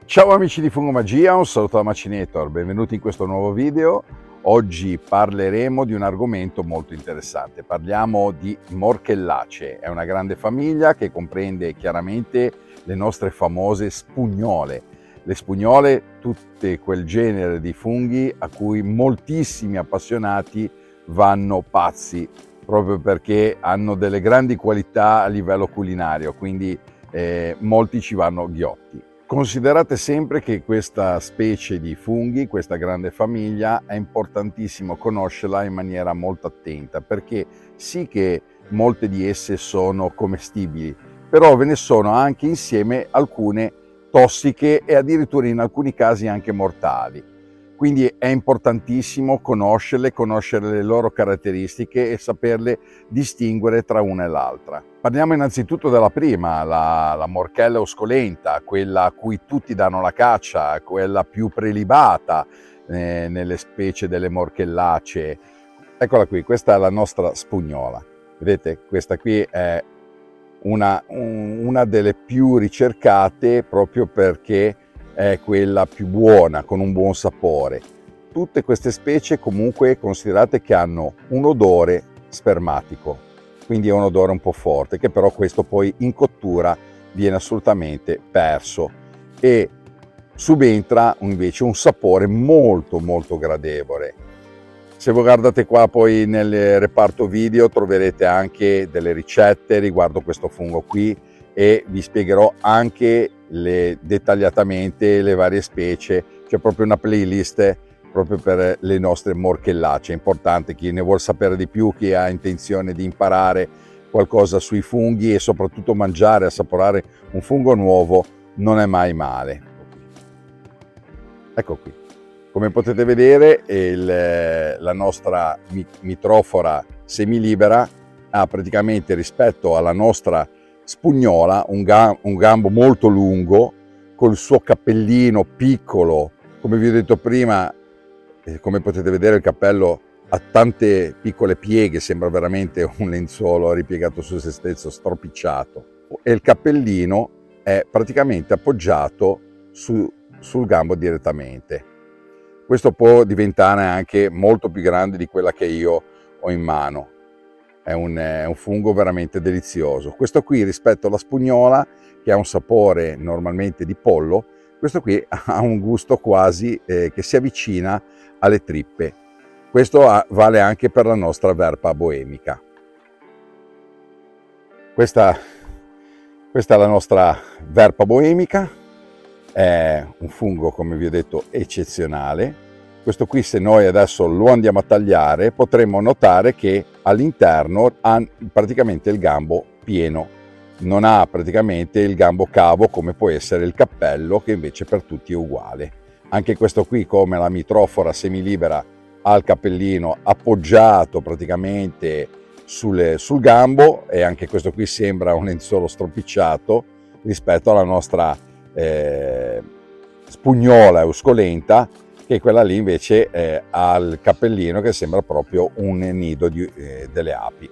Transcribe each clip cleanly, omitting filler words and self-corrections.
Ciao amici di Fungomagia, un saluto da Macinator, benvenuti in questo nuovo video. Oggi parleremo di un argomento molto interessante, parliamo di Morchellacee. È una grande famiglia che comprende chiaramente le nostre famose spugnole. Le spugnole, tutte quel genere di funghi a cui moltissimi appassionati vanno pazzi, proprio perché hanno delle grandi qualità a livello culinario, quindi molti ci vanno ghiotti. Considerate sempre che questa specie di funghi, questa grande famiglia, è importantissimo conoscerla in maniera molto attenta, perché sì che molte di esse sono commestibili, però ve ne sono anche insieme alcune tossiche e addirittura in alcuni casi anche mortali. Quindi è importantissimo conoscerle, conoscere le loro caratteristiche e saperle distinguere tra una e l'altra. Parliamo innanzitutto della prima, la morchella oscolenta, quella a cui tutti danno la caccia, quella più prelibata nelle specie delle morchellacee. Eccola qui, questa è la nostra spugnola. Vedete, questa qui è una delle più ricercate proprio perché è quella più buona, con un buon sapore. Tutte queste specie comunque considerate che hanno un odore spermatico, quindi è un odore un po' forte, che però questo poi in cottura viene assolutamente perso e subentra invece un sapore molto gradevole. Se voi guardate qua poi nel reparto video troverete anche delle ricette riguardo questo fungo qui e vi spiegherò anche dettagliatamente le varie specie. C'è proprio una playlist proprio per le nostre morchellacee. È importante, chi ne vuole sapere di più, chi ha intenzione di imparare qualcosa sui funghi e soprattutto mangiare, assaporare un fungo nuovo, non è mai male. Ecco qui, come potete vedere la nostra mitrofora semilibera ha praticamente, rispetto alla nostra spugnola, un gambo molto lungo, col suo cappellino piccolo. Come vi ho detto prima, come potete vedere il cappello ha tante piccole pieghe, sembra veramente un lenzuolo ripiegato su se stesso, stropicciato, e il cappellino è praticamente appoggiato sul gambo direttamente. Questo può diventare anche molto più grande di quella che io ho in mano. È un fungo veramente delizioso. Questo qui, rispetto alla spugnola, che ha un sapore normalmente di pollo, questo qui ha un gusto quasi che si avvicina alle trippe. Questo vale anche per la nostra verpa boemica. Questa è la nostra verpa boemica, è un fungo, come vi ho detto, eccezionale. Questo qui, se noi adesso lo andiamo a tagliare, potremo notare che all'interno ha praticamente il gambo pieno, non ha praticamente il gambo cavo come può essere il cappello, che invece per tutti è uguale. Anche questo qui, come la mitrofora semilibera, ha il cappellino appoggiato praticamente sul gambo, e anche questo qui sembra un lenzuolo stropicciato rispetto alla nostra spugnola euscolenta, che quella lì invece ha il cappellino che sembra proprio un nido delle api.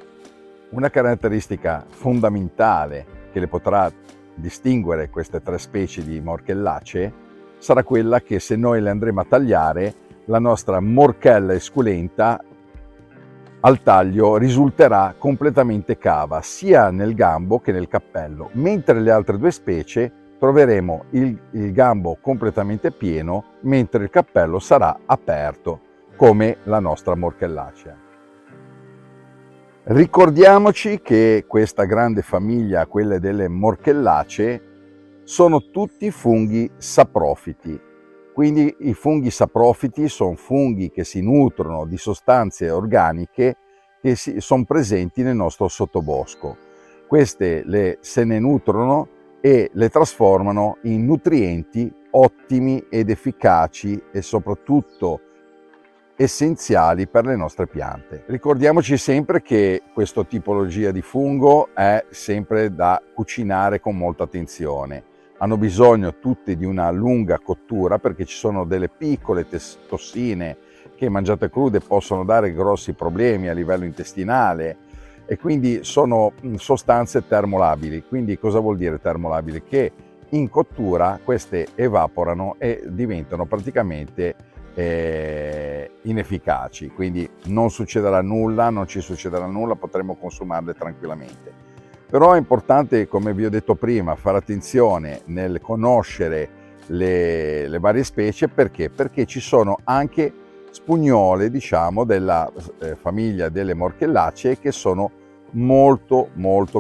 Una caratteristica fondamentale che le potrà distinguere queste tre specie di morchellacee sarà quella che, se noi le andremo a tagliare, la nostra morchella esculenta al taglio risulterà completamente cava sia nel gambo che nel cappello, mentre le altre due specie troveremo il gambo completamente pieno, mentre il cappello sarà aperto, come la nostra morchellacea. Ricordiamoci che questa grande famiglia, quelle delle morchellacee, sono tutti funghi saprofiti. Quindi i funghi saprofiti sono funghi che si nutrono di sostanze organiche che sono presenti nel nostro sottobosco. Queste se ne nutrono e le trasformano in nutrienti ottimi ed efficaci e soprattutto essenziali per le nostre piante. Ricordiamoci sempre che questa tipologia di fungo è sempre da cucinare con molta attenzione. Hanno bisogno tutte di una lunga cottura, perché ci sono delle piccole tossine che mangiate crude possono dare grossi problemi a livello intestinale, e quindi sono sostanze termolabili. Quindi cosa vuol dire termolabili? Che in cottura queste evaporano e diventano praticamente inefficaci, quindi non succederà nulla, non ci succederà nulla, potremo consumarle tranquillamente. Però è importante, come vi ho detto prima, fare attenzione nel conoscere le varie specie. Perché? Perché ci sono anche spugnole, diciamo, della famiglia delle morchellacee che sono molto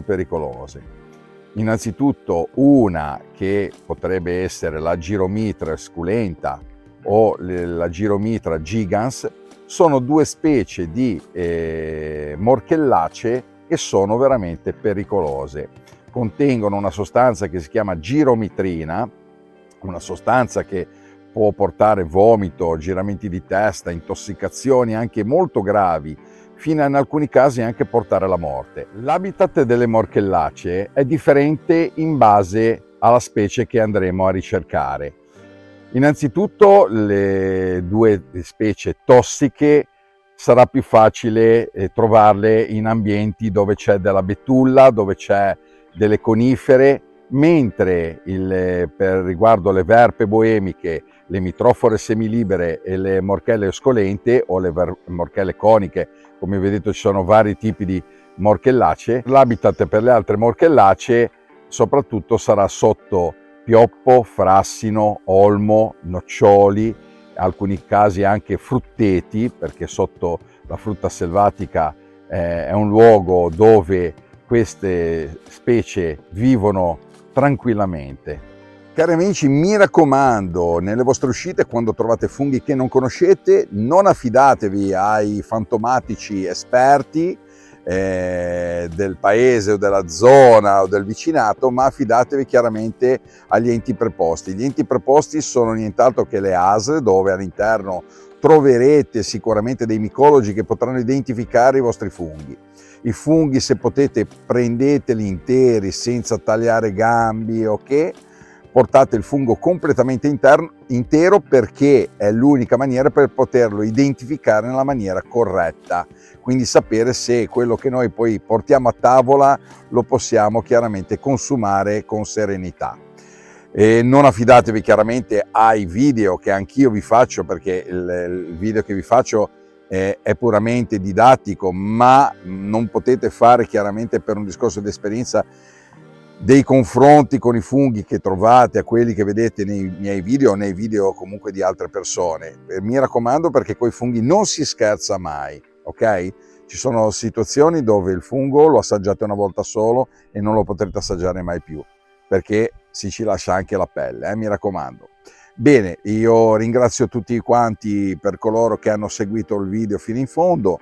pericolose. Innanzitutto una che potrebbe essere la Gyromitra esculenta o la Gyromitra gigans, sono due specie di morchellacee che sono veramente pericolose. Contengono una sostanza che si chiama giromitrina, una sostanza che può portare vomito, giramenti di testa, intossicazioni anche molto gravi, fino in alcuni casi anche portare alla morte. L'habitat delle morchellacee è differente in base alla specie che andremo a ricercare. Innanzitutto le due specie tossiche sarà più facile trovarle in ambienti dove c'è della betulla, dove c'è delle conifere, mentre per riguardo le verpe boemiche, le mitrofore semilibere e le morchelle oscolente o le morchelle coniche, come vedete ci sono vari tipi di morchellacee, l'habitat per le altre morchellacee soprattutto sarà sotto pioppo, frassino, olmo, noccioli, in alcuni casi anche frutteti, perché sotto la frutta selvatica è un luogo dove queste specie vivono tranquillamente. Cari amici, mi raccomando, nelle vostre uscite, quando trovate funghi che non conoscete, non affidatevi ai fantomatici esperti del paese o della zona o del vicinato, ma affidatevi chiaramente agli enti preposti. Gli enti preposti sono nient'altro che le ASL, dove all'interno troverete sicuramente dei micologi che potranno identificare i vostri funghi. I funghi, se potete, prendeteli interi senza tagliare gambi o che, portate il fungo completamente intero, perché è l'unica maniera per poterlo identificare nella maniera corretta, quindi sapere se quello che noi poi portiamo a tavola lo possiamo chiaramente consumare con serenità. E non affidatevi chiaramente ai video che anch'io vi faccio, perché il video che vi faccio è puramente didattico, ma non potete fare chiaramente, per un discorso di esperienza, dei confronti con i funghi che trovate a quelli che vedete nei miei video o nei video comunque di altre persone. Mi raccomando, perché con i funghi non si scherza mai, ok? Ci sono situazioni dove il fungo lo assaggiate una volta solo e non lo potrete assaggiare mai più, perché si ci lascia anche la pelle, mi raccomando. Bene, io ringrazio tutti quanti per coloro che hanno seguito il video fino in fondo.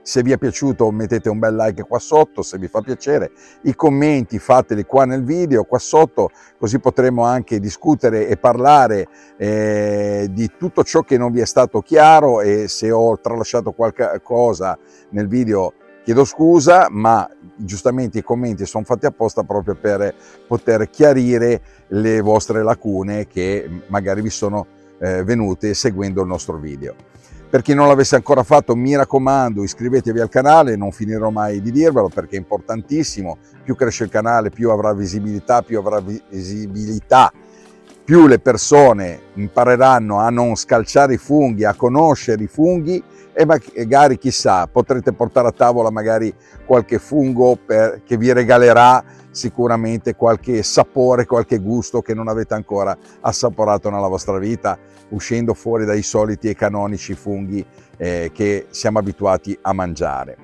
Se vi è piaciuto mettete un bel like qua sotto, se vi fa piacere. I commenti fateli qua nel video, qua sotto, così potremo anche discutere e parlare di tutto ciò che non vi è stato chiaro, e se ho tralasciato qualcosa nel video chiedo scusa, ma giustamente i commenti sono fatti apposta proprio per poter chiarire le vostre lacune che magari vi sono venute seguendo il nostro video. Per chi non l'avesse ancora fatto, mi raccomando, iscrivetevi al canale, non finirò mai di dirvelo perché è importantissimo. Più cresce il canale, più avrà visibilità, più le persone impareranno a non scalciare i funghi, a conoscere i funghi, e magari, chissà, potrete portare a tavola magari qualche fungo che vi regalerà sicuramente qualche sapore, qualche gusto che non avete ancora assaporato nella vostra vita, uscendo fuori dai soliti e canonici funghi che siamo abituati a mangiare.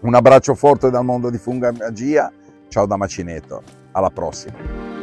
Un abbraccio forte dal mondo di Funga Magia, ciao da Macinator, alla prossima!